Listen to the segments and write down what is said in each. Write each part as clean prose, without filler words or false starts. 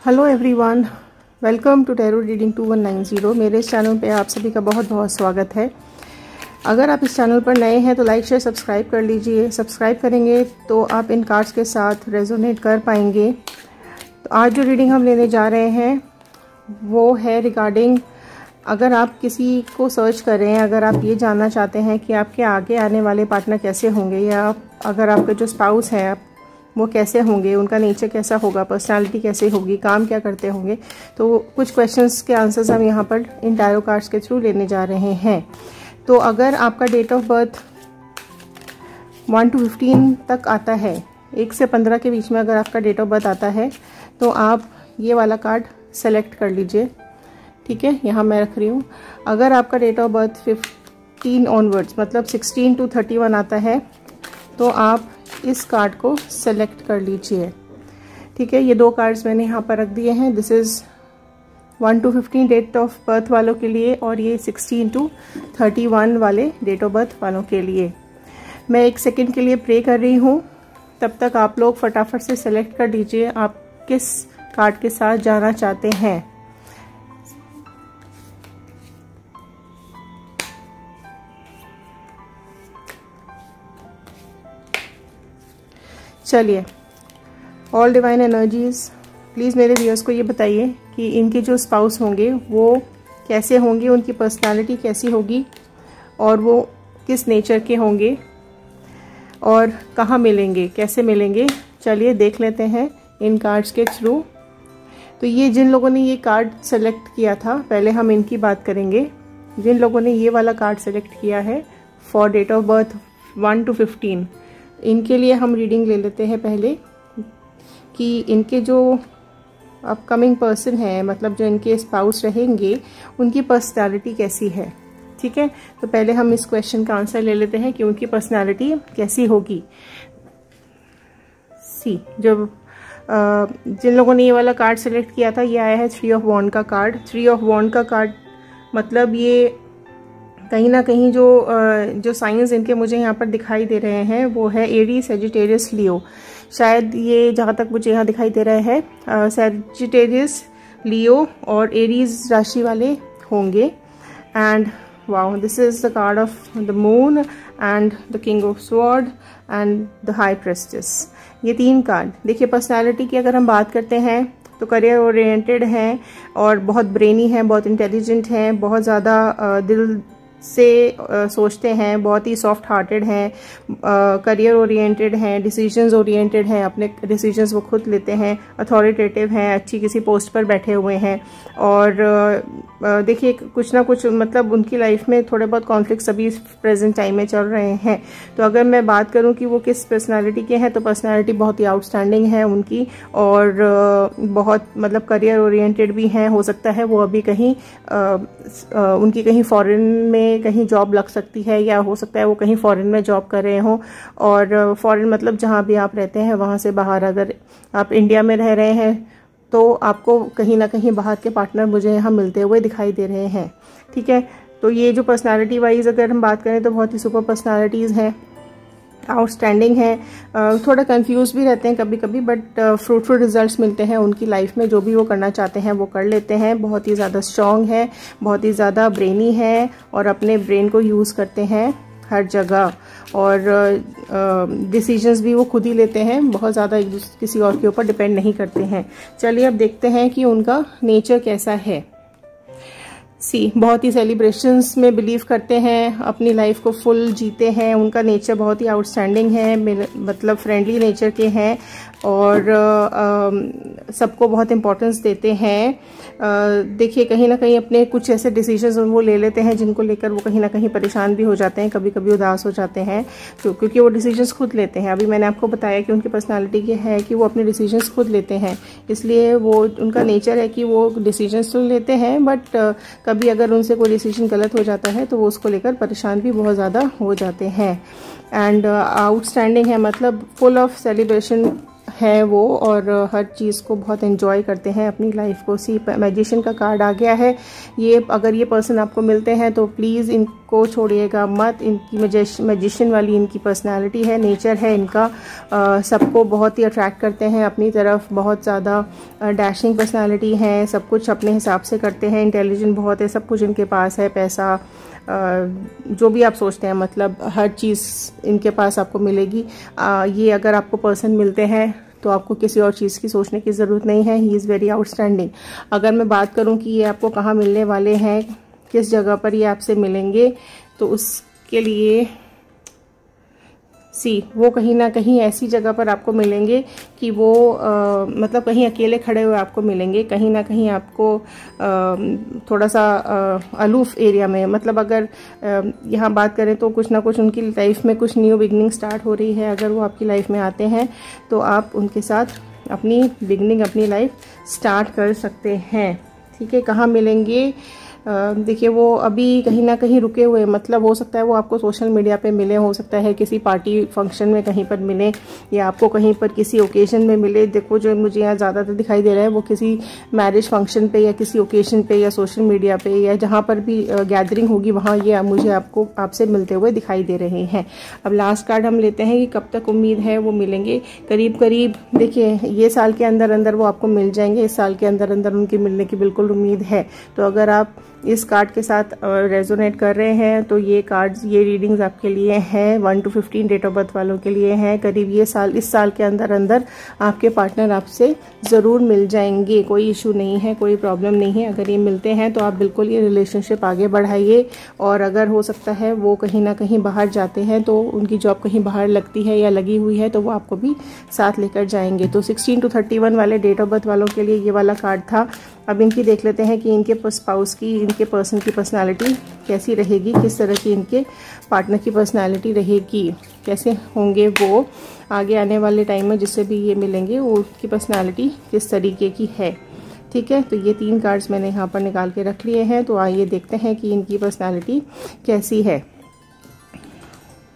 Hello everyone, welcome to tarot reading 2190। मेरे इस channel पे आप सभी का बहुत बहुत स्वागत है। अगर आप इस चैनल पर नए हैं तो लाइक शेयर सब्सक्राइब कर लीजिए। सब्सक्राइब करेंगे तो आप इन कार्ड्स के साथ रेजोनेट कर पाएंगे। तो आज जो रीडिंग हम लेने जा रहे हैं वो है रिगार्डिंग, अगर आप किसी को सर्च कर रहे हैं, अगर आप ये जानना चाहते हैं कि आपके आगे आने वाले पार्टनर कैसे होंगे, या अगर आपके जो स्पाउस हैं वो कैसे होंगे, उनका नेचर कैसा होगा, पर्सनालिटी कैसे होगी, काम क्या करते होंगे, तो कुछ क्वेश्चंस के आंसर्स हम यहाँ पर इन टैरो कार्ड्स के थ्रू लेने जा रहे हैं। तो अगर आपका डेट ऑफ बर्थ 1 to 15 तक आता है, 1 से 15 के बीच में अगर आपका डेट ऑफ बर्थ आता है तो आप ये वाला कार्ड सेलेक्ट कर लीजिए। ठीक है, यहाँ मैं रख रही हूँ। अगर आपका डेट ऑफ बर्थ 15 ऑनवर्ड्स मतलब 16 to 31 आता है तो आप इस कार्ड को सेलेक्ट कर लीजिए। ठीक है, ये दो कार्ड्स मैंने यहाँ पर रख दिए हैं। This is 1 to 15 date of birth वालों के लिए और ये 16 to 31 वाले डेट ऑफ बर्थ वालों के लिए। मैं 1 सेकेंड के लिए प्रे कर रही हूँ, तब तक आप लोग फटाफट से सेलेक्ट कर लीजिए आप किस कार्ड के साथ जाना चाहते हैं। चलिए, ऑल डिवाइन एनर्जीज प्लीज़ मेरे व्यूअर्स को ये बताइए कि इनके जो स्पाउस होंगे वो कैसे होंगे, उनकी पर्सनालिटी कैसी होगी और वो किस नेचर के होंगे और कहाँ मिलेंगे, कैसे मिलेंगे। चलिए देख लेते हैं इन कार्ड्स के थ्रू। तो ये जिन लोगों ने ये कार्ड सेलेक्ट किया था, पहले हम इनकी बात करेंगे। जिन लोगों ने ये वाला कार्ड सेलेक्ट किया है for date of birth 1 to 15, इनके लिए हम रीडिंग ले लेते हैं पहले कि इनके जो अपकमिंग पर्सन है, मतलब जो इनके स्पाउस रहेंगे, उनकी पर्सनालिटी कैसी है। ठीक है, तो पहले हम इस क्वेश्चन का आंसर ले लेते हैं कि उनकी पर्सनालिटी कैसी होगी। जब जिन लोगों ने ये वाला कार्ड सेलेक्ट किया था, ये आया है 3 of Wands का कार्ड। 3 of Wands का कार्ड मतलब ये कहीं ना कहीं जो साइंस इनके मुझे यहाँ पर दिखाई दे रहे हैं वो है एरीज, सजिटेरियस, लियो। शायद ये जहाँ तक मुझे यहाँ दिखाई दे रहा है सजिटेरियस, लियो और एरीज राशि वाले होंगे। And wow, this is the card of the moon and the king of sword and the high प्रेस्टेस। ये 3 कार्ड। देखिए, पर्सनैलिटी की अगर हम बात करते हैं तो करियर ओरिएंटेड हैं और बहुत ब्रेनी हैं, बहुत इंटेलिजेंट हैं, बहुत ज़्यादा दिल से सोचते हैं, बहुत ही सॉफ्ट हार्टेड हैं, करियर ओरिएंटेड हैं, डिसीजंस ओरिएंटेड हैं, अपने डिसीजंस वो खुद लेते हैं, अथॉरिटेटिव हैं, अच्छी किसी पोस्ट पर बैठे हुए हैं। और देखिए, कुछ ना कुछ मतलब उनकी लाइफ में थोड़े बहुत कॉन्फ्लिक्ट्स अभी प्रेजेंट टाइम में चल रहे हैं। तो अगर मैं बात करूं कि वो किस पर्सनालिटी के हैं, तो पर्सनालिटी बहुत ही आउटस्टैंडिंग है उनकी और बहुत मतलब करियर ओरिएंटेड भी हैं। हो सकता है वो अभी कहीं उनकी कहीं फॉरेन में कहीं जॉब लग सकती है, या हो सकता है वो कहीं फॉरेन में जॉब कर रहे हों। और फॉरेन मतलब जहाँ भी आप रहते हैं वहाँ से बाहर, अगर आप इंडिया में रह रहे हैं तो आपको कहीं ना कहीं बाहर के पार्टनर मुझे यहाँ मिलते हुए दिखाई दे रहे हैं। ठीक है, तो ये जो पर्सनालिटी वाइज अगर हम बात करें तो बहुत ही सुपर पर्सनालिटीज़ हैं, आउटस्टैंडिंग है। थोड़ा कंफ्यूज भी रहते हैं कभी कभी, बट फ्रूटफुल रिजल्ट्स मिलते हैं उनकी लाइफ में। जो भी वो करना चाहते हैं वो कर लेते हैं। बहुत ही ज़्यादा स्ट्रॉन्ग है, बहुत ही ज़्यादा ब्रेनी है और अपने ब्रेन को यूज़ करते हैं हर जगह। और डिसीजंस भी वो खुद ही लेते हैं, बहुत ज़्यादा किसी और के ऊपर डिपेंड नहीं करते हैं। चलिए अब देखते हैं कि उनका नेचर कैसा है। बहुत ही सेलिब्रेशंस में बिलीव करते हैं, अपनी लाइफ को फुल जीते हैं। उनका नेचर बहुत ही आउटस्टैंडिंग है, मतलब फ्रेंडली नेचर के हैं और सबको बहुत इम्पोर्टेंस देते हैं। देखिए, कहीं ना कहीं अपने कुछ ऐसे डिसीजंस वो ले लेते हैं जिनको लेकर वो कहीं ना कहीं परेशान भी हो जाते हैं, कभी कभी उदास हो जाते हैं, तो क्योंकि वो डिसीजंस खुद लेते हैं। अभी मैंने आपको बताया कि उनकी पर्सनालिटी ये है कि वो अपने डिसीजंस खुद लेते हैं, इसलिए वो उनका नेचर है कि वो डिसीजंस तो लेते हैं, बट कभी अगर उनसे कोई डिसीजन गलत हो जाता है तो वो उसको लेकर परेशान भी बहुत ज़्यादा हो जाते हैं। एंड आउटस्टैंडिंग है, मतलब फुल ऑफ सेलिब्रेशन है वो और हर चीज़ को बहुत एंजॉय करते हैं अपनी लाइफ को। मैजिशियन का कार्ड आ गया है। ये अगर ये पर्सन आपको मिलते हैं तो प्लीज़ को छोड़िएगा मत। इनकी मैजिशियन वाली इनकी पर्सनालिटी है, नेचर है इनका। सबको बहुत ही अट्रैक्ट करते हैं अपनी तरफ, बहुत ज़्यादा डैशिंग पर्सनालिटी है, सब कुछ अपने हिसाब से करते हैं, इंटेलिजेंट बहुत है, सब कुछ इनके पास है, पैसा जो भी आप सोचते हैं, मतलब हर चीज़ इनके पास आपको मिलेगी। ये अगर आपको पर्सन मिलते हैं तो आपको किसी और चीज़ की सोचने की ज़रूरत नहीं है। He is very outstanding. अगर मैं बात करूं कि ये आपको कहाँ मिलने वाले हैं, किस जगह पर ये आपसे मिलेंगे, तो उसके लिए वो कहीं ना कहीं ऐसी जगह पर आपको मिलेंगे कि वो मतलब कहीं अकेले खड़े हुए आपको मिलेंगे, कहीं ना कहीं आपको थोड़ा सा अलूफ एरिया में। मतलब अगर यहाँ बात करें तो कुछ ना कुछ उनकी लाइफ में कुछ न्यू बिगनिंग स्टार्ट हो रही है। अगर वो आपकी लाइफ में आते हैं तो आप उनके साथ अपनी बिगनिंग, अपनी लाइफ स्टार्ट कर सकते हैं। ठीक है, कहाँ मिलेंगे? देखिए वो अभी कहीं ना कहीं रुके हुए, मतलब हो सकता है वो आपको सोशल मीडिया पे मिले, हो सकता है किसी पार्टी फंक्शन में कहीं पर मिले, या आपको कहीं पर किसी ओकेजन में मिले। देखो जो मुझे यहाँ ज़्यादातर दिखाई दे रहा है वो किसी मैरिज फंक्शन पे या किसी ओकेजन पे या सोशल मीडिया पे या जहाँ पर भी गैदरिंग होगी वहाँ ये मुझे आपसे मिलते हुए दिखाई दे रहे हैं। अब लास्ट कार्ड हम लेते हैं कि कब तक उम्मीद है वो मिलेंगे। करीब करीब देखिए ये साल के अंदर अंदर वो आपको मिल जाएंगे, इस साल के अंदर अंदर उनकी मिलने की बिल्कुल उम्मीद है। तो अगर आप इस कार्ड के साथ रेजोनेट कर रहे हैं तो ये कार्ड्स, ये रीडिंग्स आपके लिए हैं। 1 to 15 डेट ऑफ बर्थ वालों के लिए हैं। करीब इस साल के अंदर अंदर आपके पार्टनर आपसे ज़रूर मिल जाएंगे। कोई इशू नहीं है, कोई प्रॉब्लम नहीं है। अगर ये मिलते हैं तो आप बिल्कुल ये रिलेशनशिप आगे बढ़ाइए। और अगर हो सकता है वो कहीं ना कहीं बाहर जाते हैं तो उनकी जॉब कहीं बाहर लगती है या लगी हुई है तो वो आपको भी साथ लेकर जाएंगे। तो 16 to 31 वाले डेट ऑफ बर्थ वालों के लिए ये वाला कार्ड था। अब इनकी देख लेते हैं कि इनके स्पाउस की, इनके पर्सन की पर्सनालिटी कैसी रहेगी, किस तरह की इनके पार्टनर की पर्सनालिटी रहेगी, कैसे होंगे वो आगे आने वाले टाइम में जिससे भी ये मिलेंगे, वो उनकी पर्सनालिटी किस तरीके की है। ठीक है, तो ये 3 कार्ड्स मैंने यहाँ पर निकाल के रख लिए हैं। तो आइए देखते हैं कि इनकी पर्सनालिटी कैसी है।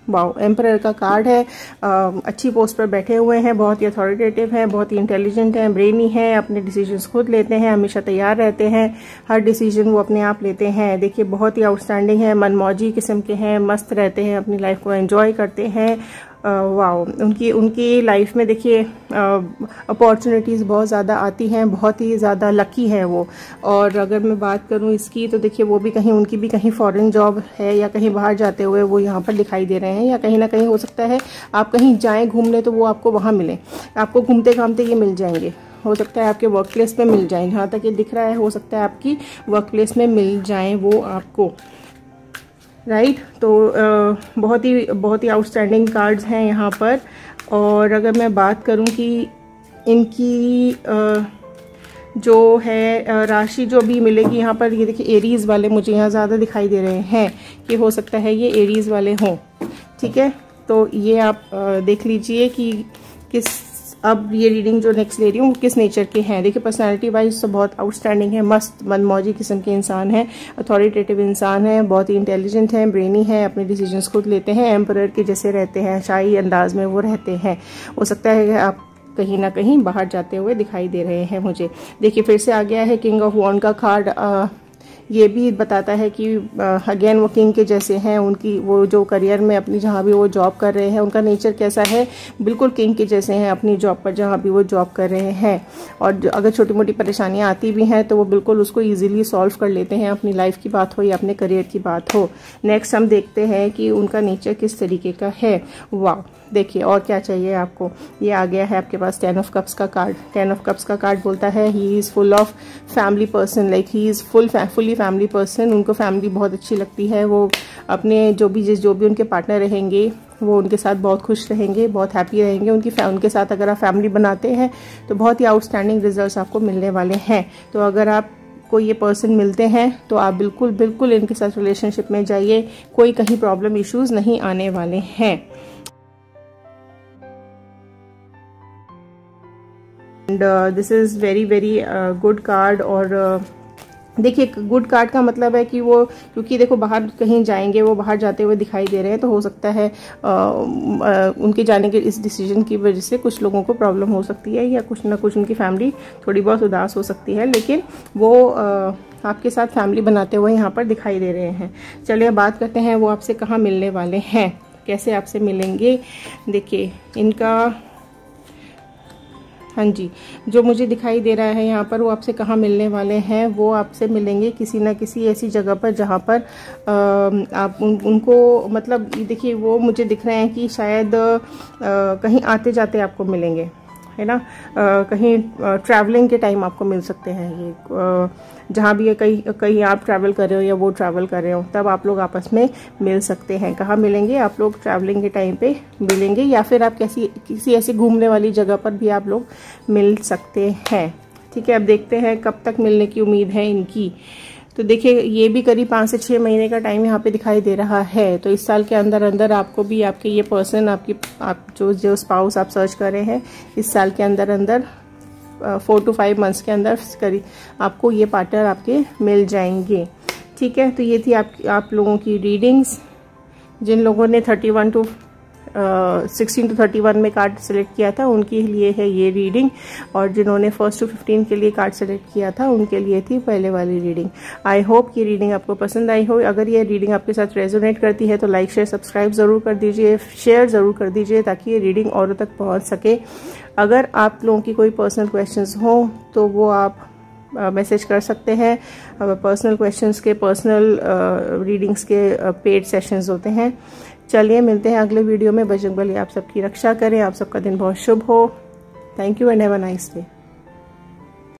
वाओ, एम्परर का कार्ड है। अच्छी पोस्ट पर बैठे हुए हैं, बहुत ही अथॉरिटेटिव हैं, बहुत ही इंटेलिजेंट हैं, ब्रेनी हैं, अपने डिसीजंस खुद लेते हैं, हमेशा तैयार रहते हैं, हर डिसीजन वो अपने आप लेते हैं। देखिए बहुत ही आउटस्टैंडिंग है, मनमौजी किस्म के हैं, मस्त रहते हैं, अपनी लाइफ को एंजॉय करते हैं। वाओ, उनकी लाइफ में देखिए अपॉर्चुनिटीज़ बहुत ज़्यादा आती हैं, बहुत ही ज़्यादा लकी है वो। और अगर मैं बात करूं इसकी तो देखिए वो भी कहीं, उनकी भी कहीं फॉरेन जॉब है या कहीं बाहर जाते हुए वो यहाँ पर दिखाई दे रहे हैं, या कहीं ना कहीं हो सकता है आप कहीं जाएं घूमने तो वो आपको वहाँ मिले, आपको घूमते घामते ये मिल जाएंगे। हो सकता है आपके वर्क प्लेस में मिल जाएं, जहाँ तक ये दिख रहा है हो सकता है आपकी वर्क प्लेस में मिल जाएं वो आपको। राइट, तो बहुत ही आउटस्टैंडिंग कार्ड्स हैं यहाँ पर। और अगर मैं बात करूँ कि इनकी जो है राशि जो भी मिलेगी यहाँ पर, ये देखिए एरीज़ वाले मुझे यहाँ ज़्यादा दिखाई दे रहे हैं कि हो सकता है ये एरीज़ वाले हों। ठीक है, तो ये आप देख लीजिए कि किस, अब ये रीडिंग जो नेक्स्ट ले रही हूँ वो किस नेचर के हैं। देखिए पर्सनालिटी वाइज तो बहुत आउटस्टैंडिंग है, मस्त मनमौजी किस्म के इंसान है, अथॉरिटेटिव इंसान है, बहुत ही इंटेलिजेंट है, ब्रेनी है, अपने डिसीजंस खुद लेते हैं, एम्परर के जैसे रहते हैं, शाही अंदाज में वो रहते हैं। हो सकता है कि आप कहीं ना कहीं बाहर जाते हुए दिखाई दे रहे हैं मुझे। देखिए फिर से आ गया है किंग ऑफ वॉन्ड का कार्ड। ये भी बताता है कि अगेन वो किंग के जैसे हैं, उनकी वो जो करियर में अपनी जहाँ भी वो जॉब कर रहे हैं उनका नेचर कैसा है, बिल्कुल किंग के जैसे हैं अपनी जॉब पर जहाँ भी वो जॉब कर रहे हैं। और अगर छोटी मोटी परेशानियाँ आती भी हैं तो वो बिल्कुल उसको ईजिली सॉल्व कर लेते हैं, अपनी लाइफ की बात हो या अपने करियर की बात हो। नेक्स्ट हम देखते हैं कि उनका नेचर किस तरीके का है। वाह, देखिए और क्या चाहिए आपको। ये आ गया है आपके पास 10 ऑफ कप्स का कार्ड। 10 ऑफ कप्स का कार्ड बोलता है he is full of family person, like he is fully family person. उनको फैमिली बहुत अच्छी लगती है, वो अपने जो भी उनके पार्टनर रहेंगे वो उनके साथ बहुत खुश रहेंगे, बहुत हैप्पी रहेंगे। उनके साथ अगर आप फैमिली बनाते हैं तो बहुत ही आउटस्टैंडिंग रिजल्ट्स आपको मिलने वाले हैं। तो अगर आप कोई ये पर्सन मिलते हैं तो आप बिल्कुल इनके साथ रिलेशनशिप में जाइए, कोई कहीं प्रॉब्लम इश्यूज नहीं आने वाले हैं। And this is very good card. और देखिए गुड कार्ड का मतलब है कि वो, क्योंकि देखो बाहर कहीं जाएंगे, वो बाहर जाते हुए दिखाई दे रहे हैं, तो हो सकता है उनके जाने के इस डिसीजन की वजह से कुछ लोगों को प्रॉब्लम हो सकती है, या कुछ ना कुछ उनकी फैमिली थोड़ी बहुत उदास हो सकती है, लेकिन वो आपके साथ फैमिली बनाते हुए यहाँ पर दिखाई दे रहे हैं। चलिए बात करते हैं वो आपसे कहाँ मिलने वाले हैं, कैसे आपसे मिलेंगे। देखिए इनका, हाँ जी, जो मुझे दिखाई दे रहा है यहाँ पर, वो आपसे कहाँ मिलने वाले हैं। वो आपसे मिलेंगे किसी ना किसी ऐसी जगह पर जहाँ पर आप उनको, मतलब देखिए वो मुझे दिख रहे हैं कि शायद कहीं आते जाते आपको मिलेंगे, है ना। कहीं ट्रैवलिंग के टाइम आपको मिल सकते हैं ये, जहाँ भी कहीं आप ट्रैवल कर रहे हो या वो ट्रैवल कर रहे हो, तब आप लोग आपस में मिल सकते हैं। कहाँ मिलेंगे आप लोग? ट्रैवलिंग के टाइम पे मिलेंगे, या फिर आप किसी ऐसी घूमने वाली जगह पर भी आप लोग मिल सकते हैं। ठीक है, अब देखते हैं कब तक मिलने की उम्मीद है इनकी। तो देखिए ये भी करीब 5 से 6 महीने का टाइम यहाँ पे दिखाई दे रहा है। तो इस साल के अंदर अंदर आपको भी आपके ये पर्सन, आप जो स्पाउस आप सर्च कर रहे हैं, इस साल के अंदर अंदर 4 to 5 मंथ्स के अंदर करीब आपको ये पार्टनर आपके मिल जाएंगे। ठीक है, तो ये थी आप लोगों की रीडिंग्स। जिन लोगों ने 16 to 31 में कार्ड सेलेक्ट किया था उनके लिए है ये रीडिंग, और जिन्होंने 1 to 15 के लिए कार्ड सेलेक्ट किया था उनके लिए थी पहले वाली रीडिंग। आई होप ये रीडिंग आपको पसंद आई हो। अगर ये रीडिंग आपके साथ रेजोनेट करती है तो लाइक शेयर सब्सक्राइब ज़रूर कर दीजिए, शेयर ज़रूर कर दीजिए, ताकि ये रीडिंग औरों तक पहुँच सके। अगर आप लोगों की कोई पर्सनल क्वेश्चंस हो तो वो आप मैसेज कर सकते हैं। पर्सनल क्वेश्चंस के, पर्सनल रीडिंग्स के पेड सेशंस होते हैं। चलिए मिलते हैं अगले वीडियो में। बजरंगबली आप सबकी रक्षा करें, आप सबका दिन बहुत शुभ हो। Thank you and have a nice day.